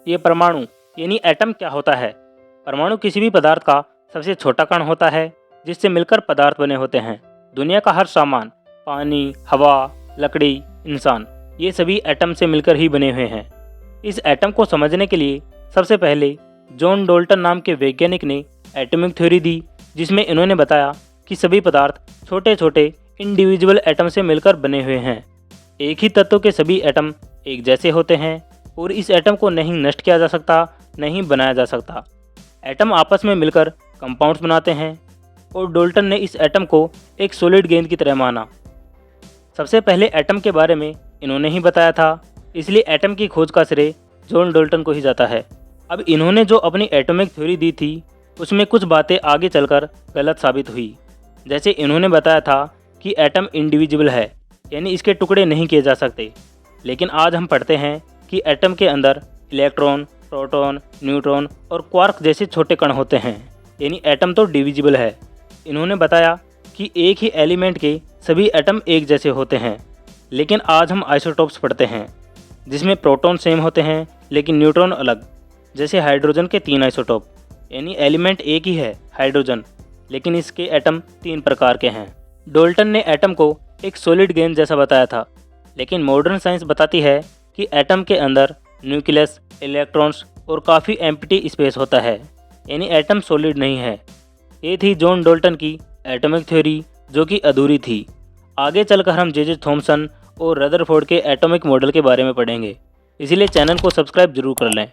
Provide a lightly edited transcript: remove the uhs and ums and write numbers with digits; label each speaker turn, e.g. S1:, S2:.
S1: ये परमाणु यानी एटम क्या होता है? परमाणु किसी भी पदार्थ का सबसे छोटा कण होता है जिससे मिलकर पदार्थ बने होते हैं। दुनिया का हर सामान, पानी, हवा, लकड़ी, इंसान, ये सभी एटम से मिलकर ही बने हुए हैं। इस एटम को समझने के लिए सबसे पहले जॉन डाल्टन नाम के वैज्ञानिक ने एटॉमिक थ्योरी दी, जिसमें इन्होंने बताया कि सभी पदार्थ छोटे छोटे इंडिविजुअल एटम से मिलकर बने हुए हैं। एक ही तत्व के सभी एटम एक जैसे होते हैं और इस एटम को नहीं नष्ट किया जा सकता, नहीं बनाया जा सकता। एटम आपस में मिलकर कंपाउंड्स बनाते हैं और डाल्टन ने इस एटम को एक सॉलिड गेंद की तरह माना। सबसे पहले एटम के बारे में इन्होंने ही बताया था, इसलिए एटम की खोज का श्रेय जॉन डाल्टन को ही जाता है। अब इन्होंने जो अपनी एटॉमिक थ्योरी दी थी उसमें कुछ बातें आगे चलकर गलत साबित हुई। जैसे इन्होंने बताया था कि एटम इंडिविजुअल है, यानी इसके टुकड़े नहीं किए जा सकते। लेकिन आज हम पढ़ते हैं कि एटम के अंदर इलेक्ट्रॉन, प्रोटॉन, न्यूट्रॉन और क्वार्क जैसे छोटे कण होते हैं, यानी एटम तो डिविजिबल है। इन्होंने बताया कि एक ही एलिमेंट के सभी एटम एक जैसे होते हैं। लेकिन आज हम आइसोटोप्स पढ़ते हैं जिसमें प्रोटॉन सेम होते हैं लेकिन न्यूट्रॉन अलग। जैसे हाइड्रोजन के 3 आइसोटोप, यानी एलिमेंट एक ही है हाइड्रोजन, लेकिन इसके एटम 3 प्रकार के हैं। डाल्टन ने एटम को एक सॉलिड गेंद जैसा बताया था, लेकिन मॉडर्न साइंस बताती है कि एटम के अंदर न्यूक्लियस, इलेक्ट्रॉन्स और काफ़ी एम्प्टी स्पेस होता है, यानी एटम सॉलिड नहीं है। ये थी जॉन डाल्टन की एटॉमिक थ्योरी, जो कि अधूरी थी। आगे चलकर हम जे थॉमसन और रदरफोर्ड के एटॉमिक मॉडल के बारे में पढ़ेंगे, इसलिए चैनल को सब्सक्राइब जरूर कर लें।